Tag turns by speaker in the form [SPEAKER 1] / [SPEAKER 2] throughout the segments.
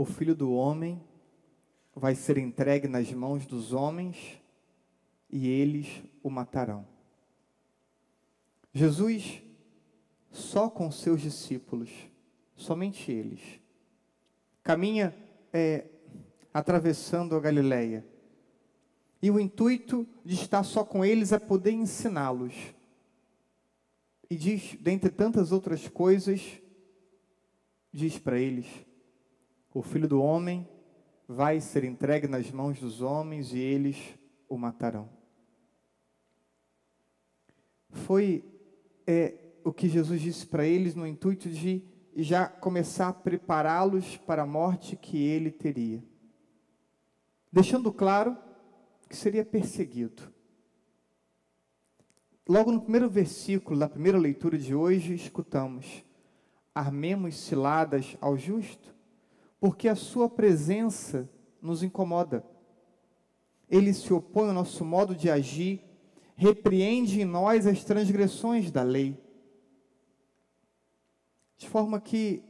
[SPEAKER 1] o Filho do Homem vai ser entregue nas mãos dos homens e eles o matarão. Jesus, só com seus discípulos, somente eles, caminha atravessando a Galileia. E o intuito de estar só com eles é poder ensiná-los. E diz, dentre tantas outras coisas, diz para eles: o Filho do Homem vai ser entregue nas mãos dos homens e eles o matarão. Foi o que Jesus disse para eles no intuito de já começar a prepará-los para a morte que ele teria. Deixando claro que seria perseguido. Logo no primeiro versículo da primeira leitura de hoje, escutamos: armemos ciladas ao justo, porque a sua presença nos incomoda. Ele se opõe ao nosso modo de agir, repreende em nós as transgressões da lei. De forma que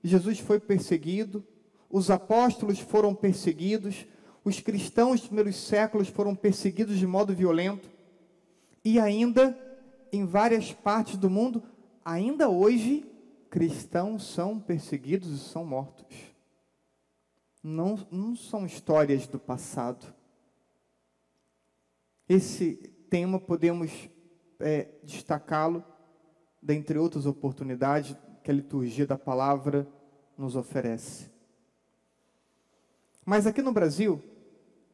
[SPEAKER 1] Jesus foi perseguido, os apóstolos foram perseguidos, os cristãos dos primeiros séculos foram perseguidos de modo violento, e ainda, em várias partes do mundo, ainda hoje, cristãos são perseguidos e são mortos. Não são histórias do passado. Esse tema podemos destacá-lo, dentre outras oportunidades que a liturgia da palavra nos oferece. Mas aqui no Brasil,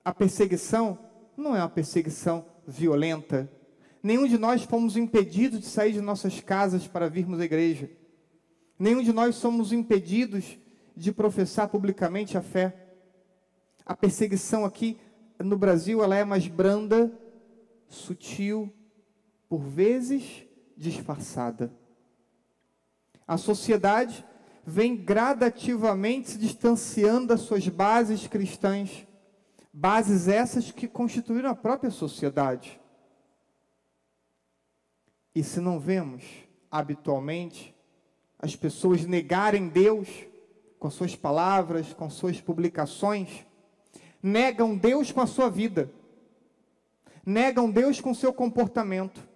[SPEAKER 1] a perseguição não é uma perseguição violenta. Nenhum de nós fomos impedidos de sair de nossas casas para virmos à igreja. Nenhum de nós somos impedidos de professar publicamente a fé. A perseguição aqui no Brasil, ela é mais branda, sutil, por vezes disfarçada. A sociedade vem gradativamente se distanciando das suas bases cristãs, bases essas que constituíram a própria sociedade. E se não vemos habitualmente as pessoas negarem Deus com suas palavras, com suas publicações, negam Deus com a sua vida, negam Deus com seu comportamento.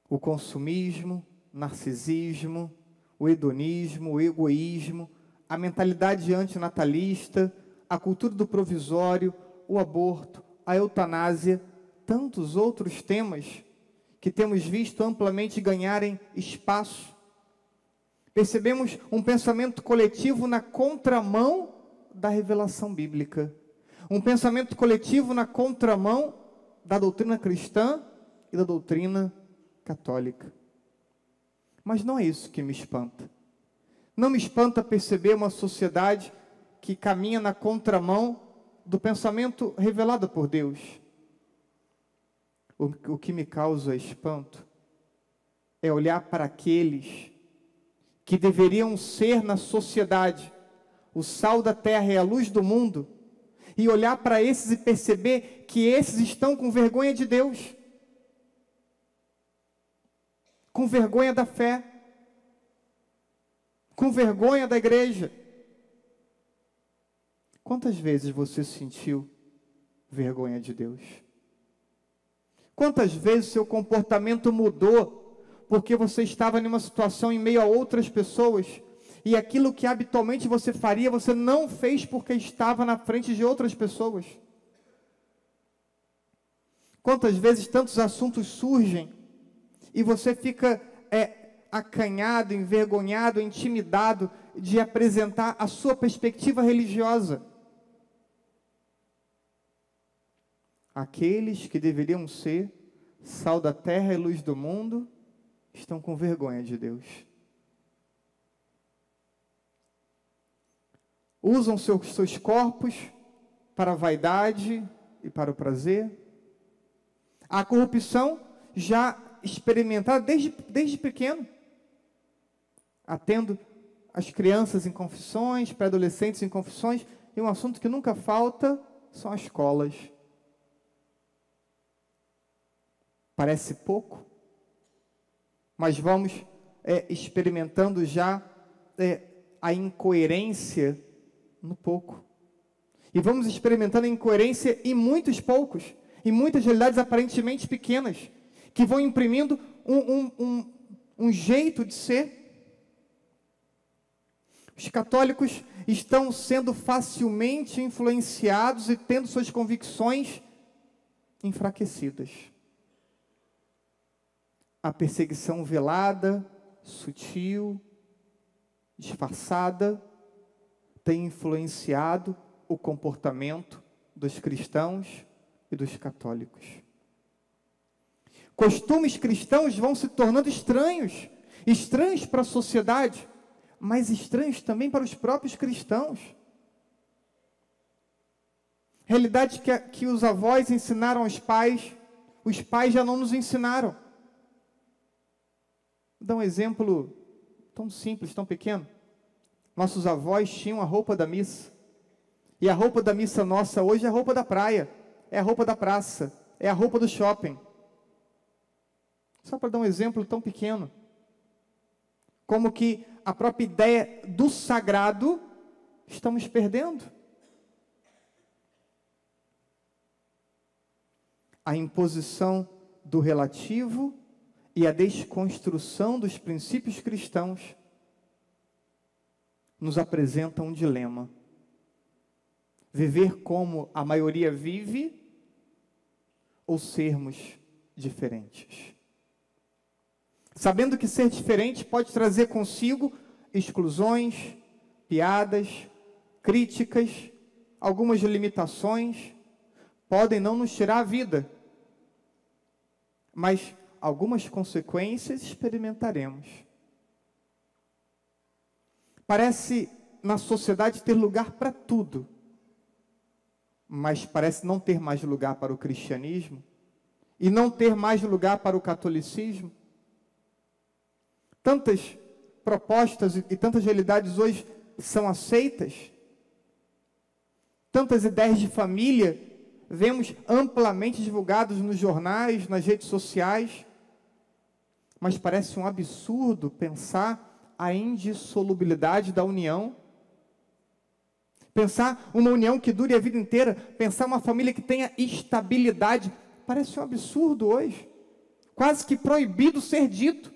[SPEAKER 1] O consumismo, narcisismo, o hedonismo, o egoísmo, a mentalidade antinatalista, a cultura do provisório, o aborto, a eutanásia, tantos outros temas que temos visto amplamente ganharem espaço. Percebemos um pensamento coletivo na contramão da revelação bíblica. Um pensamento coletivo na contramão da doutrina cristã e da doutrina católica. Mas não é isso que me espanta. Não me espanta perceber uma sociedade que caminha na contramão do pensamento revelado por Deus. O que me causa espanto é olhar para aqueles que deveriam ser na sociedade o sal da terra e a luz do mundo, e olhar para esses e perceber que esses estão com vergonha de Deus, com vergonha da fé, com vergonha da igreja. Quantas vezes você sentiu vergonha de Deus? Quantas vezes seu comportamento mudou porque você estava em uma situação em meio a outras pessoas e aquilo que habitualmente você faria, você não fez porque estava na frente de outras pessoas? Quantas vezes tantos assuntos surgem e você fica acanhado, envergonhado, intimidado de apresentar a sua perspectiva religiosa? Aqueles que deveriam ser sal da terra e luz do mundo estão com vergonha de Deus. Usam seus corpos para a vaidade e para o prazer. A corrupção já experimentada desde pequeno, atendo as crianças em confissões, pré-adolescentes em confissões, e um assunto que nunca falta são as escolas. Parece pouco, mas vamos experimentando já a incoerência no pouco. E vamos experimentando a incoerência em muitos poucos, em muitas realidades aparentemente pequenas, que vão imprimindo um jeito de ser. Os católicos estão sendo facilmente influenciados e tendo suas convicções enfraquecidas. A perseguição velada, sutil, disfarçada, tem influenciado o comportamento dos cristãos e dos católicos. Costumes cristãos vão se tornando estranhos, estranhos para a sociedade, mas estranhos também para os próprios cristãos. Realidade que os avós ensinaram aos pais, os pais já não nos ensinaram. Vou dar um exemplo tão simples, tão pequeno. Nossos avós tinham a roupa da missa. E a roupa da missa nossa hoje é a roupa da praia, é a roupa da praça, é a roupa do shopping. Só para dar um exemplo tão pequeno. Como que a própria ideia do sagrado estamos perdendo. A imposição do relativo e a desconstrução dos princípios cristãos nos apresentam um dilema. Viver como a maioria vive ou sermos diferentes. Sabendo que ser diferente pode trazer consigo exclusões, piadas, críticas, algumas limitações, podem não nos tirar a vida, mas algumas consequências experimentaremos. Parece na sociedade ter lugar para tudo, mas parece não ter mais lugar para o cristianismo e não ter mais lugar para o catolicismo. Tantas propostas e tantas realidades hoje são aceitas, tantas ideias de família vemos amplamente divulgadas nos jornais, nas redes sociais, mas parece um absurdo pensar a indissolubilidade da união. Pensar uma união que dure a vida inteira, pensar uma família que tenha estabilidade, parece um absurdo hoje, quase que proibido ser dito.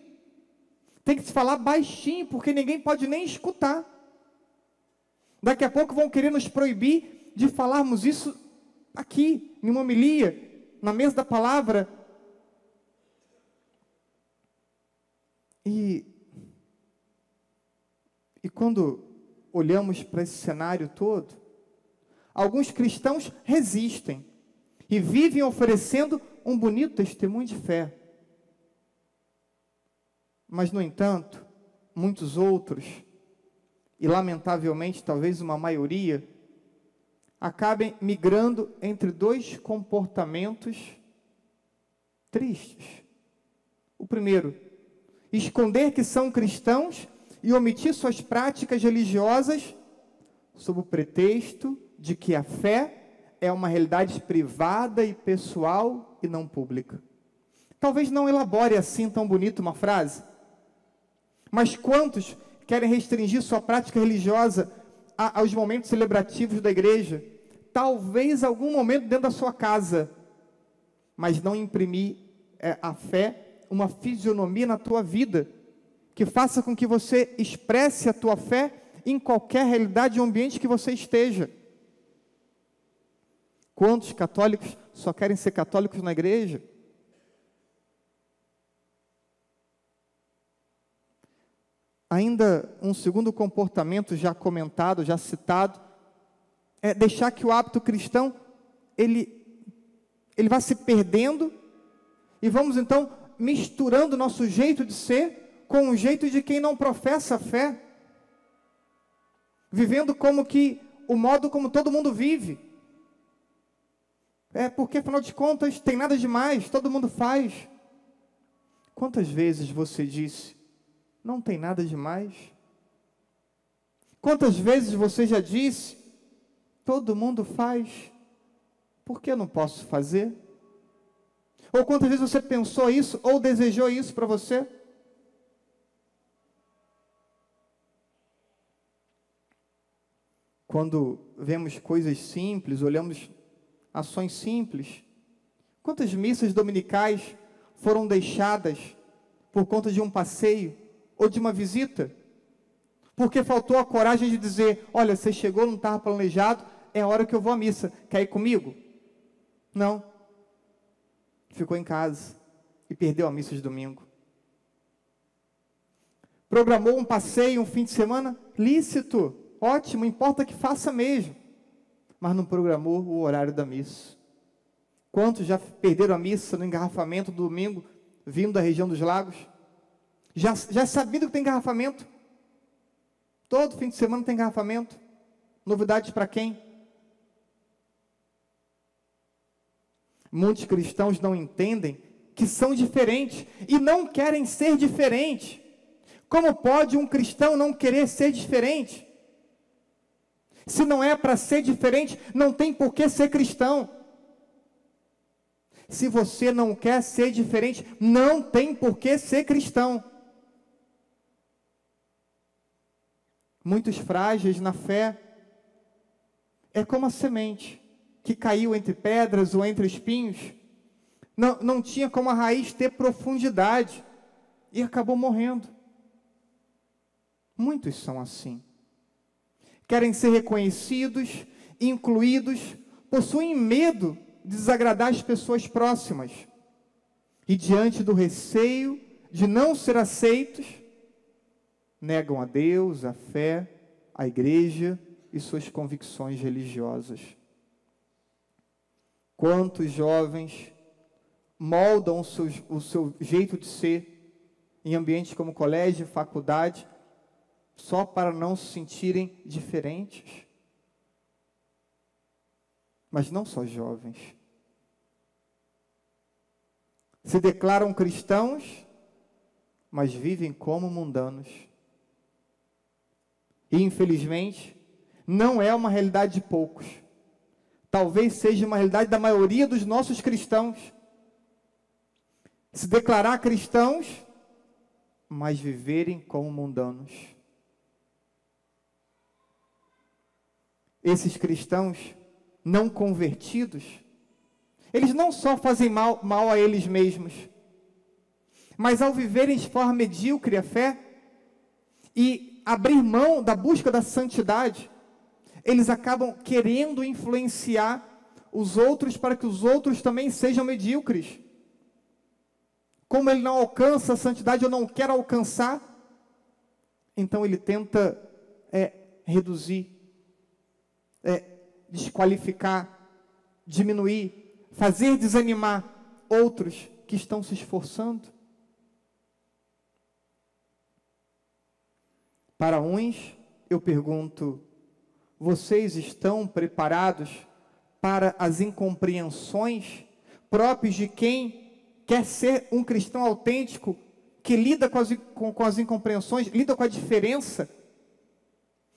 [SPEAKER 1] Tem que se falar baixinho, porque ninguém pode nem escutar. Daqui a pouco vão querer nos proibir de falarmos isso aqui, em uma homilia, na mesa da palavra. E quando olhamos para esse cenário todo, alguns cristãos resistem e vivem oferecendo um bonito testemunho de fé. Mas, no entanto, muitos outros, e lamentavelmente talvez uma maioria, acabem migrando entre dois comportamentos tristes. O primeiro, esconder que são cristãos e omitir suas práticas religiosas sob o pretexto de que a fé é uma realidade privada e pessoal e não pública. Talvez não elabore assim tão bonito uma frase, mas quantos querem restringir sua prática religiosa aos momentos celebrativos da igreja? Talvez algum momento dentro da sua casa, mas não imprimir a fé, uma fisionomia na tua vida, que faça com que você expresse a tua fé em qualquer realidade e ambiente que você esteja. Quantos católicos só querem ser católicos na igreja? Ainda um segundo comportamento já comentado, já citado, é deixar que o hábito cristão, ele vá se perdendo, e vamos então misturando nosso jeito de ser com o jeito de quem não professa a fé, vivendo como que o modo como todo mundo vive. Porque afinal de contas tem nada demais, todo mundo faz. Quantas vezes você disse, não tem nada demais? Quantas vezes você já disse, todo mundo faz, por que eu não posso fazer? Ou quantas vezes você pensou isso, ou desejou isso para você? quando vemos coisas simples, olhamos ações simples. Quantas missas dominicais foram deixadas por conta de um passeio ou de uma visita? Porque faltou a coragem de dizer, olha, você chegou, não estava planejado, é a hora que eu vou à missa, quer ir comigo? Não. Ficou em casa e perdeu a missa de domingo. Programou um passeio, um fim de semana, lícito, ótimo, importa que faça mesmo. Mas não programou o horário da missa. Quantos já perderam a missa no engarrafamento do domingo, vindo da região dos lagos? Já sabendo que tem engarrafamento? Todo fim de semana tem engarrafamento. Novidades para quem? Muitos cristãos não entendem que são diferentes e não querem ser diferentes. Como pode um cristão não querer ser diferente? Se não é para ser diferente, não tem por que ser cristão. Se você não quer ser diferente, não tem por que ser cristão. Muitos frágeis na fé, é como a semente que caiu entre pedras ou entre espinhos, não tinha como a raiz ter profundidade e acabou morrendo. Muitos são assim. Querem ser reconhecidos, incluídos, possuem medo de desagradar as pessoas próximas. E diante do receio de não ser aceitos, negam a Deus, a fé, a igreja e suas convicções religiosas. Quantos jovens moldam o seu jeito de ser em ambientes como colégio, faculdade, só para não se sentirem diferentes? Mas não só jovens. Se declaram cristãos, mas vivem como mundanos. E, infelizmente, não é uma realidade de poucos. Talvez seja uma realidade da maioria dos nossos cristãos. Se declarar cristãos, mas viverem como mundanos. Esses cristãos não convertidos, eles não só fazem mal a eles mesmos, mas ao viverem de forma medíocre a fé e abrir mão da busca da santidade, eles acabam querendo influenciar os outros para que os outros também sejam medíocres. Como ele não alcança a santidade ou não quer alcançar, então ele tenta reduzir, desqualificar, diminuir, fazer desanimar outros que estão se esforçando. Para uns, eu pergunto, vocês estão preparados para as incompreensões próprias de quem quer ser um cristão autêntico, que lida com as incompreensões, lida com a diferença?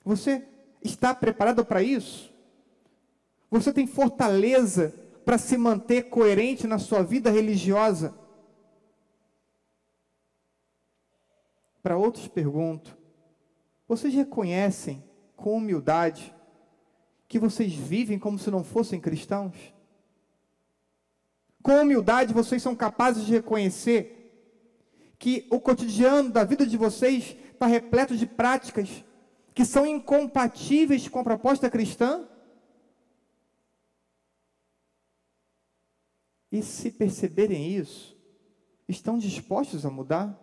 [SPEAKER 1] Você está preparado para isso? Você tem fortaleza para se manter coerente na sua vida religiosa? Para outros pergunto, vocês reconhecem com humildade que vocês vivem como se não fossem cristãos? Com humildade vocês são capazes de reconhecer que o cotidiano da vida de vocês está repleto de práticas que são incompatíveis com a proposta cristã? E se perceberem isso, estão dispostos a mudar?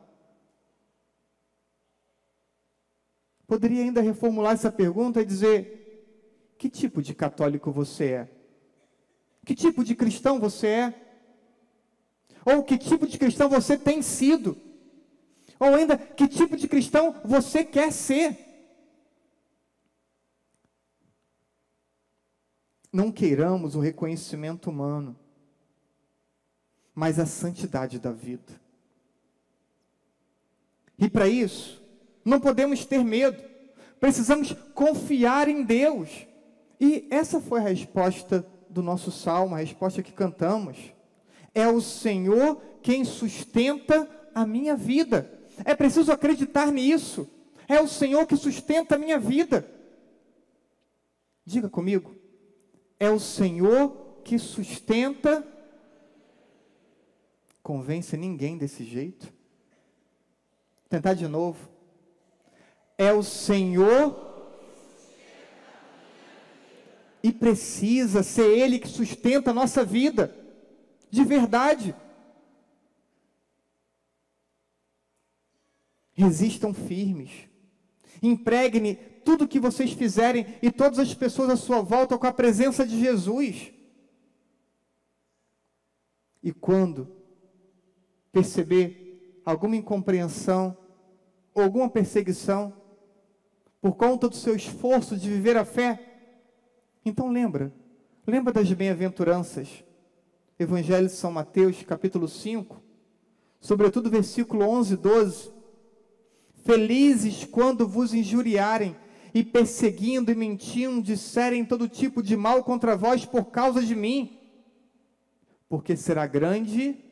[SPEAKER 1] Poderia ainda reformular essa pergunta e dizer, que tipo de católico você é? Que tipo de cristão você é? Ou que tipo de cristão você tem sido? Ou ainda, que tipo de cristão você quer ser? Não queiramos o reconhecimento humano, mas a santidade da vida. E para isso, não podemos ter medo, precisamos confiar em Deus. E essa foi a resposta do nosso salmo, a resposta que cantamos. É o Senhor quem sustenta a minha vida. É preciso acreditar nisso. É o Senhor que sustenta a minha vida. Diga comigo. É o Senhor que sustenta. Convence ninguém desse jeito. Vou tentar de novo. É o Senhor. E precisa ser Ele que sustenta a nossa vida. De verdade. Resistam firmes. Impregne tudo que vocês fizerem e todas as pessoas à sua volta com a presença de Jesus. E quando perceber alguma incompreensão ou alguma perseguição por conta do seu esforço de viver a fé, então lembra das bem-aventuranças. Evangelho de São Mateus, capítulo 5, sobretudo versículo 11 e 12. Felizes quando vos injuriarem e perseguindo e mentindo, disserem todo tipo de mal contra vós por causa de mim, porque será grande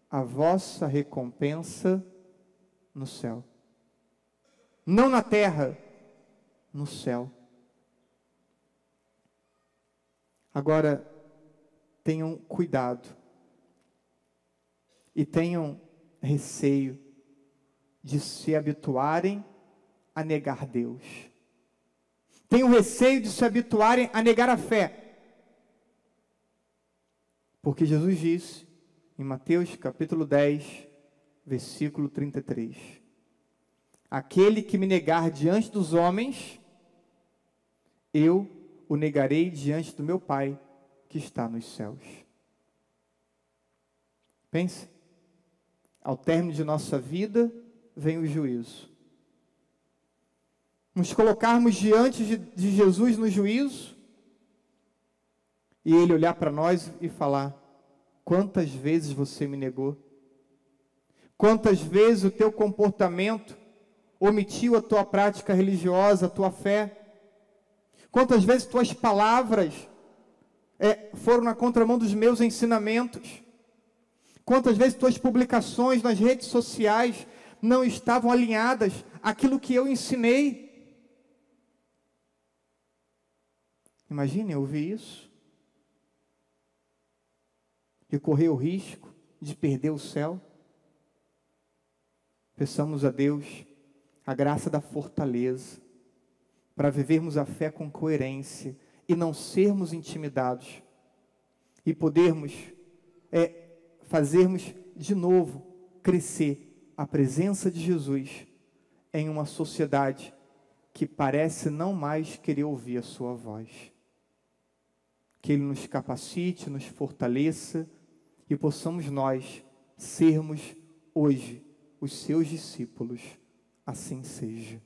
[SPEAKER 1] a vossa recompensa no céu. Não na terra, no céu. Agora, tenham cuidado e tenham receio de se habituarem a negar Deus. Tenham receio de se habituarem a negar a fé. Porque Jesus disse, em Mateus capítulo 10, versículo 33, aquele que me negar diante dos homens, eu o negarei diante do meu Pai, que está nos céus. Pense, ao término de nossa vida, vem o juízo. Nos colocarmos diante de Jesus no juízo, e Ele olhar para nós e falar, quantas vezes você me negou? Quantas vezes o teu comportamento omitiu a tua prática religiosa, a tua fé? Quantas vezes tuas palavras foram na contramão dos meus ensinamentos? Quantas vezes tuas publicações nas redes sociais não estavam alinhadas àquilo que eu ensinei? Imagine ouvir isso. E correr o risco de perder o céu. Peçamos a Deus a graça da fortaleza, para vivermos a fé com coerência e não sermos intimidados. E podermos fazermos de novo crescer a presença de Jesus em uma sociedade que parece não mais querer ouvir a sua voz. Que Ele nos capacite, nos fortaleça e possamos nós sermos hoje os seus discípulos. Assim seja.